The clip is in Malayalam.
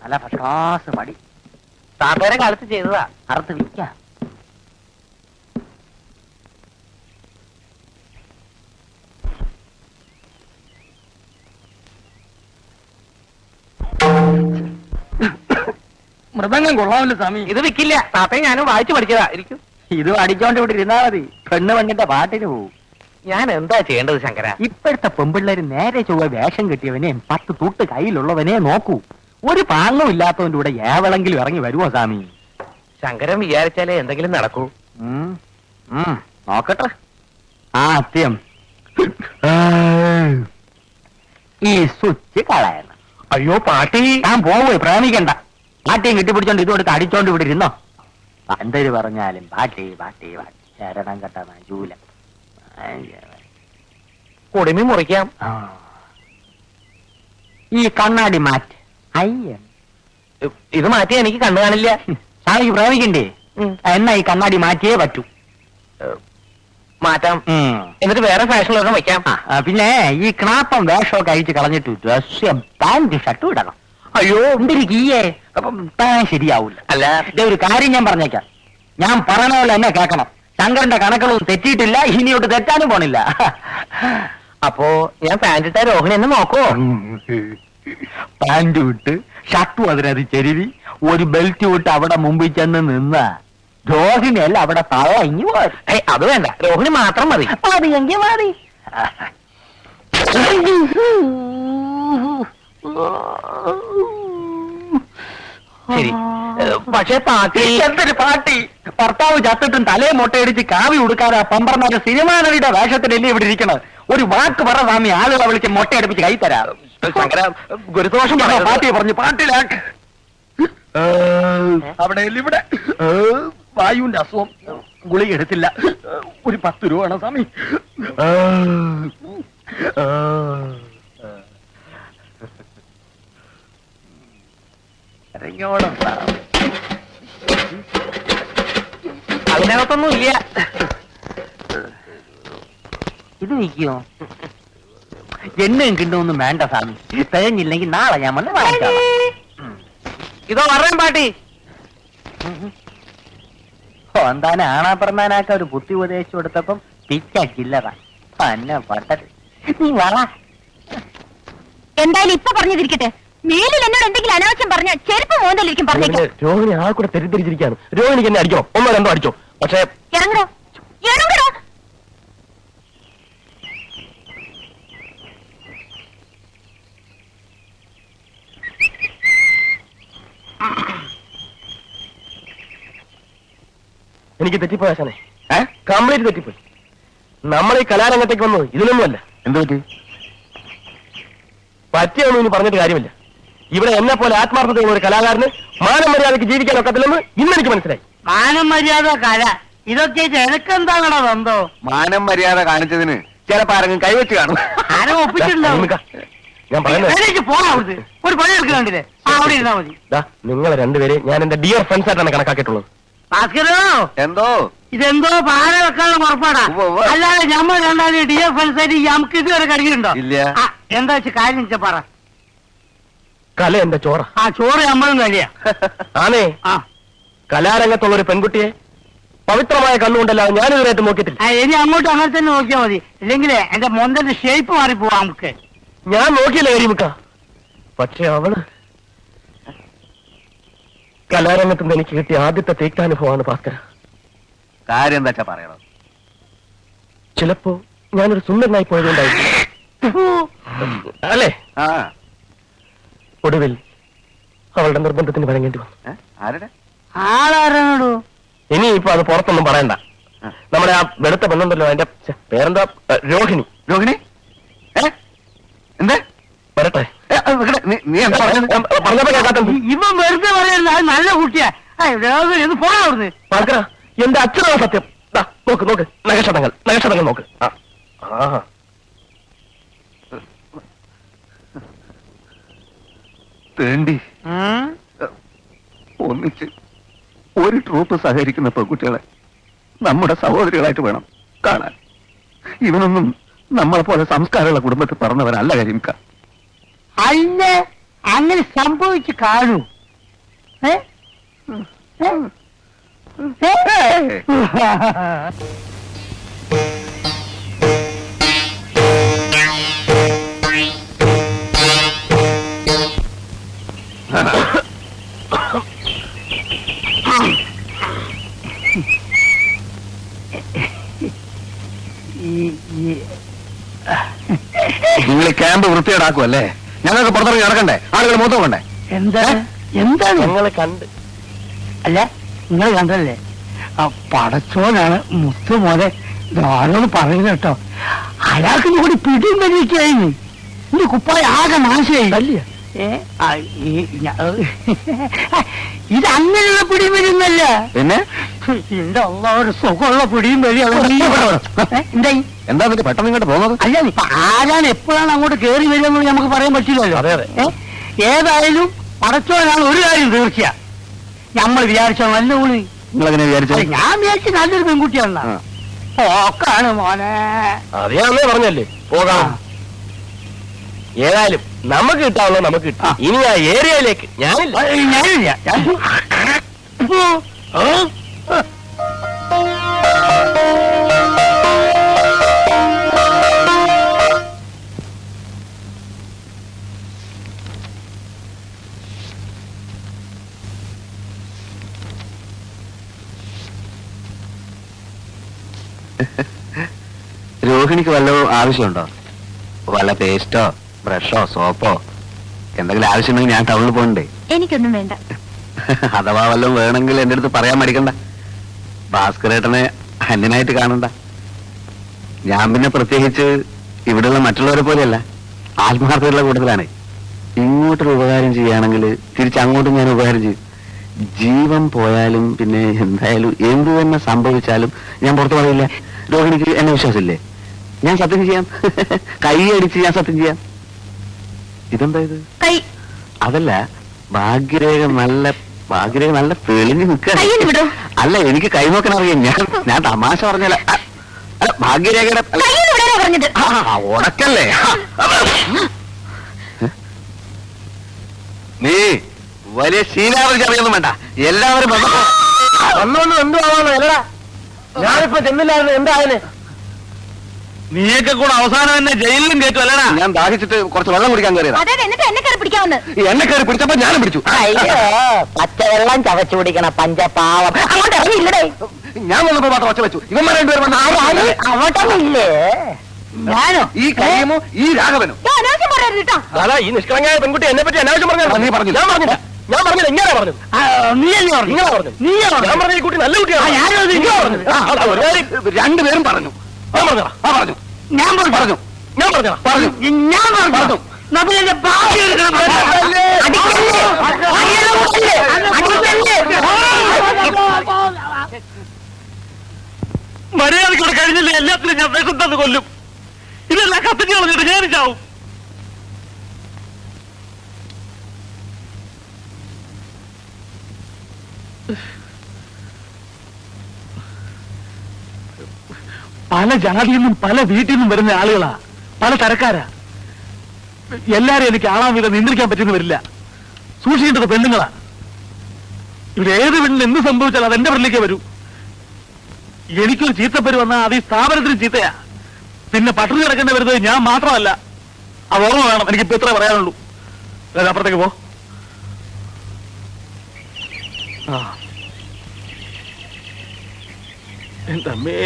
നല്ല ഫസ്റ്റ് പടി. താത്തേരെ കാലത്ത് ചെയ്തതാ, അറുത്ത് വിൽക്കാം. മൃദംഗം കൊള്ളാമല്ലോ സ്വാമി. ഇത് വിൽക്കില്ല. താത്തയെ ഞാനും വായിച്ചു പഠിച്ചതാ. ഇരിക്കും. ഇത് അടിച്ചോണ്ട് ഇവിടെ ഇരുന്നാ മതി. പെണ്ണ് പെണ്ണിന്റെ പാട്ടിന് പോവും. ഞാൻ എന്താ ചെയ്യേണ്ടത് ശങ്കര? ഇപ്പോഴത്തെ പെമ്പിള്ളേര് നേരെ ചൊവ്വ വേഷം കെട്ടിയവനെ 10 തൂട്ട് കയ്യിലുള്ളവനെ നോക്കൂ. ഒരു പാങ്ങും ഇല്ലാത്തവന്റെ കൂടെ ഏവളെങ്കിലും ഇറങ്ങി വരുമോ സ്വാമി? ശങ്കരൻ വിചാരിച്ചാലേ എന്തെങ്കിലും നടക്കൂ. നോക്കട്ടെ. ആദ്യം ഈ സ്വിച്ച് കളയണം. അയ്യോ പാട്ടി, ഞാൻ പോവേ, പ്രേമിക്കണ്ട. പാട്ടിയും കെട്ടിപ്പിടിച്ചോണ്ട് ഇതുകൊടുത്ത് അടിച്ചോണ്ട് ഇവിടെ ഇരുന്നോ. എന്തൊരു പറഞ്ഞാലും പാട്ടി പാട്ടി പാട്ടി. ശരണം കെട്ട ജൂല കുടുമി മുറിക്കാം. ഈ കണ്ണാടി മാറ്റ്. അയ്യ, ഇത് മാറ്റിയാ എനിക്ക് കണ്ണു കാണില്ല. സ്വാമിക്ക് പ്രേമിക്കണ്ടേ? എന്നാ ഈ കണ്ണാടി മാറ്റിയേ പറ്റൂ. മാറ്റാം. എന്നിട്ട് വേറെ ഫാഷനിലൊന്നും വെക്കാം. പിന്നെ ഈ ക്ലാപ്പം വേഷമൊക്കെ അഴിച്ച് കളഞ്ഞിട്ട് ഡ്രസ്സും പാന്റ് ഷർട്ടും ഇടണം. അയ്യോ എന്തിരിക്കീയേ, അപ്പം താൻ ശരിയാവൂല. അല്ല, ഇതേ ഒരു കാര്യം ഞാൻ പറഞ്ഞേക്കാം. ഞാൻ പറയണ പോലെ എന്നെ കേൾക്കണം. ശങ്കരന്റെ കണക്കുകളൊന്നും തെറ്റിയിട്ടില്ല, ഇനിയോട്ട് തെറ്റാനും പോണില്ല. അപ്പോ ഞാൻ പാന്റ് ഇട്ട രോഹിണി എന്നെ നോക്കോ? പാന്റ് വിട്ട് ഷർട്ടും അതിനത് ചെരുവി ഒരു ബെൽറ്റ് വിട്ട് അവിടെ മുമ്പിൽ ചെന്ന് നിന്ന രോഹിണിയല്ല അവിടെ തളങ്ങി പോരും. അത് വേണ്ട, രോഹിണി മാത്രം മതി. മതിയെങ്കിൽ മതി. ശരി, പക്ഷേ പാട്ടി. എന്തൊരു പാട്ടി? ഭർത്താവ് ചത്തിട്ടും തലയെ മുട്ടയടിച്ച് കാവി ഉടുക്കാതെ പമ്പർമാരുടെ സിനിമാ നടിയുടെ വേഷത്തിലല്ലേ ഇവിടെ ഇരിക്കണത്. ഒരു വാക്ക് പറ സ്വാമി, ആളുകളെ വിളിച്ച് മുട്ടയടിപ്പിച്ച് കൈ തരാം. ശങ്കര, ഗുരുദോഷം പാട്ടി പറഞ്ഞു. പാട്ടിലാക്ക്. അവിടെ ഇവിടെ വായുവിന്റെ അസുഖം. ഗുളിക എടുത്തില്ല. ഒരു 10 രൂപ വേണം സ്വാമി. അതിനകത്തൊന്നും ഇല്ല. ഇത് വിൽക്കുമോ? എണ്ണയും കിണ്ണൊന്നും വേണ്ട സ്വാമി. തികഞ്ഞില്ലെങ്കിൽ നാളെ ഞാൻ വന്ന് വാങ്ങിക്കാം. ഇതോ പറയാൻ പാട്ടി. എന്താനെ ആണാ പറഞ്ഞാനാക്ക ഒരു ബുദ്ധി ഉപദേശിച്ചു കൊടുത്തപ്പം പിച്ചില്ലറ തന്നെ പട്ടത്. നീ വള. എന്തായാലും ഇപ്പൊ പറഞ്ഞതിരിക്കട്ടെ. മേലിൽ എന്നോട് എന്തെങ്കിലും അനാവശ്യം പറഞ്ഞ ചെരുപ്പ് മോന്തലിരിക്കും. പറഞ്ഞേക്കാം. രോഹിണി ആൾ കൂടെ തെറ്റിദ്ധരിച്ചിരിക്കാണ്. രോഹിണിക്ക് എന്നെ അടിക്കണം, ഒന്നോ രണ്ടോ അടിച്ചോ. പക്ഷേ ഇറങ്ങടോ, ഇറങ്ങടോ. എനിക്ക് തെറ്റിപ്പോയി ആശാനെ, കംപ്ലീറ്റ് തെറ്റിപ്പോയി. നമ്മൾ ഈ കലാരംഗത്തേക്ക് വന്നത് ഇതിനൊന്നുമല്ല. എന്ത് പറ്റി? പറ്റിയൊന്നും ഇനി പറഞ്ഞിട്ട് കാര്യമില്ല. ഇവിടെ എന്നെ പോലെ ആത്മാർത്ഥതയുള്ള ഒരു കലാകാരന് മാനം മര്യാദയ്ക്ക് ജീവിക്കാൻ ഒക്കത്തില്ലെന്ന് ഇന്നെനിക്ക് മനസ്സിലായി. മാനം മര്യാദ കല ഇതൊക്കെ എനക്കെന്താണോ ബന്ധോ? മാനം മര്യാദ കാണിച്ചതിന് ചിലപ്പോ ആരെങ്കിലും കൈവച്ച് കാണും. ആരും ഒപ്പിച്ചിട്ടുണ്ടാവും. ഞാൻ പറയുന്നത് പോണാ ഒരു പണി എടുക്കുന്നുണ്ടല്ലേ, അവിടെ ഇരുന്നാ മതി. നിങ്ങളെ രണ്ടുപേരെ ഞാൻ എന്റെ ഡിയർ ഫ്രണ്ട്സ് ആയിട്ടാണ് കണക്കാക്കിയിട്ടുള്ളത്. ഭാസ്കരോ, എന്തോ ഇതെന്തോ പാല വെക്കാനുള്ള പുറപ്പാടാ. അല്ലാതെ ഞമ്മ രണ്ടാമത് ഡിയർ ഫ്രണ്ട്സ് ആയിട്ട് നമുക്ക് ഇതുവരെ കടിക്കുന്നുണ്ടോ? ഇല്ല. എന്താ വെച്ചാ കാര്യം വെച്ചാ പറ. കല എന്റെ ചോറ. ആ ചോറ് നമ്മളും കഴിയാ. ആണേ, കലാരംഗത്തുള്ള ഒരു പെൺകുട്ടിയെ പവിത്രമായ കണ്ണുകൊണ്ടല്ലാതെ ഞാനിതുവരെയായിട്ട് നോക്കിയിട്ടില്ല. ഇനി അങ്ങോട്ട് അങ്ങനെ തന്നെ നോക്കിയാൽ മതി. ഇല്ലെങ്കിലേ എന്റെ മൊന്തന്റെ ഷേപ്പ് മാറിപ്പോവാ. നമുക്ക് ഞാൻ നോക്കിയില്ല കരിമുക്ക. പക്ഷെ അവള് കലാരംഗത്ത് നിന്ന് എനിക്ക് കിട്ടിയ ആദ്യത്തെ തേക്കാനുഭവമാണ് ഭാസ്കര. കാര്യം എന്താ പറയണം? ചിലപ്പോ ഞാനൊരു സുന്ദരനായി പോയതുകൊണ്ടായിരുന്നു അല്ലേ? ഒടുവിൽ അവളുടെ നിർബന്ധത്തിന് വഴങ്ങേണ്ടി വന്നു. ആരുടെ? ആളാരാണോ? ഇനിയിപ്പോ അത് പുറത്തൊന്നും പറയണ്ട. നമ്മുടെ ആ വെളുത്ത പെണ്ണുണ്ടല്ലോ, അതിന്റെ പേരെന്താ? രോഹിണി. രോഹിണി? എന്താ? വരട്ടെ. നീ എന്താ പറഞ്ഞപ്പോ കേൾക്കാത്ത ഇവൻ വെറുതെ പറയല്ല, അത് നല്ല കുട്ടിയാ. രോഹിണി പോണാ അവിടുന്ന്. ഭാസ്കര, എന്റെ അച്ഛനാണ് സത്യം. നോക്ക് നോക്ക്, നഗക്ഷതങ്ങൾ നോക്ക്. തേണ്ടി ഒന്നിച്ച് ഒരു ട്രൂപ്പ് സഹകരിക്കുന്ന പെൺകുട്ടികളെ നമ്മുടെ സഹോദരികളായിട്ട് വേണം കാണാൻ. ഇവനൊന്നും നമ്മളെ പോലെ സംസ്കാരമുള്ള കുടുംബത്തിൽ പറഞ്ഞവരല്ല കരിമിക്ക. അല്ല, അങ്ങനെ സംഭവിച്ചു കാണൂ. നിങ്ങൾ ക്യാമ്പ് വൃത്തിയേടാക്കുമല്ലേ? ഞങ്ങൾക്ക് പുറത്തിറങ്ങി നടക്കണ്ടേ? ആളുകൾ മൊത്തം കൊണ്ടേ? എന്താണ് ഞങ്ങളെ കണ്ട് അല്ല നിങ്ങൾ കണ്ടല്ലേ പടച്ചോനാണ് മുത്തു മോനെ ആരോട് പറയുന്നത് കേട്ടോ. അയാൾക്ക് കൂടി പിടിയും വലിയൊക്കെയായിരുന്നു. എന്റെ കുപ്പായ ആകെ നാശമായി. ഇത് അങ്ങനെയുള്ള പിടിയും വരുന്നല്ല. പിന്നെ എന്റെ ഒരു സുഖമുള്ള പിടിയും വരി. എന്തായി എന്താ എന്നിട്ട് പെട്ടെന്ന് ഇങ്ങോട്ട് പോകുന്നത്? അല്ല ഇപ്പൊ ആരാണ് എപ്പോഴാണ് അങ്ങോട്ട് കയറി വരുന്നത് നമുക്ക് പറയാൻ പറ്റില്ലല്ലോ. അതെ അതെ. ഏതായാലും പടച്ചോനാണ് ഒരു കാര്യം തീർച്ചയാ. നമ്മൾ വിചാരിച്ചോ നല്ല ഊണി. നിങ്ങളെങ്ങനെ വിചാരിച്ചു? ഞാൻ വിചാരിച്ചു നല്ലൊരു പെൺകുട്ടിയാണ്. ഓക്കാണ് മോനെ. അറിയാന്നേ പറഞ്ഞല്ലേ പോകാം. ഏതായാലും നമുക്ക് കിട്ടാവുള്ള നമുക്ക് കിട്ടും. ഇനി ആ ഏരിയയിലേക്ക് ഞാനില്ല. ഞാനില്ല. രോഹിണിക്ക് വല്ലതും ആവശ്യമുണ്ടോ? വല്ല പേസ്റ്റോ ബ്രഷോ സോപ്പോ എന്തെങ്കിലും ആവശ്യമുണ്ടെങ്കിൽ ഞാൻ ടൗണിൽ പോകണ്ടേ? എനിക്കൊന്നും വേണ്ട. അഥവാ വല്ലതും വേണമെങ്കിൽ എന്റെ അടുത്ത് പറയാൻ മടിക്കണ്ട. ഭാസ്കരേട്ടനെ അന്യനായിട്ട് കാണണ്ട. ഞാൻ പിന്നെ പ്രത്യേകിച്ച് ഇവിടെയുള്ള മറ്റുള്ളവരെ പോലെയല്ല, ആത്മാർത്ഥതയുള്ള കൂട്ടത്തിലാണ്. ഇങ്ങോട്ടൊരു ഉപകാരം ചെയ്യുകയാണെങ്കിൽ തിരിച്ചങ്ങോട്ടും ഞാൻ ഉപകാരം ചെയ്യും. ജീവൻ പോയാലും പിന്നെ എന്തായാലും എന്തു തന്നെ സംഭവിച്ചാലും ഞാൻ പുറത്തു പറയില്ല. രോഹിണിക്ക് എന്നെ വിശ്വാസമില്ലേ? ഞാൻ സത്യം ചെയ്യാം. കൈ അടിച്ച് ഞാൻ സത്യം ചെയ്യാം. ഇതെന്താ ഇത്? കൈ അതല്ല, ഭാഗ്യരേഖ നല്ല തെളിഞ്ഞു നിൽക്കുക. കൈയ്യൊന്ന് വിടോ. അല്ല, എനിക്ക് കൈ നോക്കാൻ അറിയാം. ഞാൻ തമാശ പറഞ്ഞല്ല. അല്ല, ഭാഗ്യരേഖയുടെ കൈയ്യൊന്ന് വിടാനാ പറഞ്ഞത്. ഉടക്കല്ലേ? നീ വലിയ ശീലാവധി അറിയൊന്നും വേണ്ട. എല്ലാവരും ഒന്നൊന്നും എന്തു ആവാന്നോ? അല്ലടാ ഞാനിപ്പോ ചെന്നില്ലായിരുന്നു. എന്തായാലും നീയൊക്കെ കൂടെ അവസാനം തന്നെ ജയിലിലും കേട്ടു അല്ലടാ. ഞാൻ ദാഹിച്ചിട്ട് കുറച്ച് വെള്ളം കുടിക്കാൻ കയറിയതാ. അതെ, എന്നിട്ട് എന്നെ കയറി പിടിക്കാവുന്നത്. എന്നെ കയറി പിടിച്ചപ്പോ ഞാനും പിടിച്ചു. അയ്യോ, പച്ചവെള്ളം ചവച്ചു കുടിക്കണ പഞ്ചപാവം. അങ്ങോട്ട് ഇറങ്ങിയില്ലടേ. ഞാൻ വന്നപ്പോ മാത്രം ഒച്ച വെച്ചു. ഇവന്മാർ രണ്ടുപേരും അങ്ങോട്ടൊന്നില്ലേ? ഞാനോ? ഈ കയ്യമോ ഈ രാഘവനോ? അനാവശ്യം പറയരുത് കേട്ടോ. അതാ ഈ നിഷ്കളങ്കയായ പെൺകുട്ടി എന്നെ പറ്റി അനാവശ്യം പറഞ്ഞു. നീ പറഞ്ഞില്ല. ഞാൻ പറഞ്ഞില്ല. ഇങ്ങനെ പറഞ്ഞത്. നീയല്ലേ പറഞ്ഞു? നിങ്ങളാ പറഞ്ഞു. ഞാൻ പറഞ്ഞ ഈ കുട്ടി നല്ല കുട്ടിയാണ്. ഞാനത് നിങ്ങളാ പറഞ്ഞത്. രണ്ടുപേരും പറഞ്ഞു. ഞാൻ പറഞ്ഞതാ. പറഞ്ഞു. ഞാൻ പറഞ്ഞു. ഞാൻ പറഞ്ഞതാ. പറഞ്ഞു. ഞാൻ പറഞ്ഞു. നമ്മളെന്റെ ഭാഗ്യം എടുക്കണം. മര്യാദക്കൂടെ കഴിഞ്ഞില്ല. എല്ലാത്തിനും ഞാൻ വിഷം തന്നു കൊല്ലും. ഇതെല്ലാം കത്തിച്ച് കളഞ്ഞിട്ട് ഞാൻ ചാവും. പല ജാതിയിൽ നിന്നും പല വീട്ടിൽ നിന്നും വരുന്ന ആളുകളാ, പല തരക്കാരാ. എല്ലാരും എനിക്ക് ആളാൻ വിധം നിയന്ത്രിക്കാൻ പറ്റുന്ന വരില്ല. സൂക്ഷിക്കേണ്ടത് പെണ്ണുങ്ങളാ. ഇവിടെ ഏത് പെണ്ണിന് എന്ത് സംഭവിച്ചാൽ അതെന്റെ പെണ്ണിലേക്ക് വരൂ. എനിക്കൊരു ചീത്തപ്പേര് വന്നാൽ അത് ഈ സ്ഥാപനത്തിന് ചീത്തയാ. പിന്നെ പട്ടിണി കിടക്കേണ്ടി വരുന്നത് ഞാൻ മാത്രമല്ല. അത് ഓർമ്മ വേണം. എനിക്കിപ്പോ ഇത്ര പറയാനുള്ളൂ. അപ്പുറത്തേക്ക് പോ. എന്റെ അമ്മേ.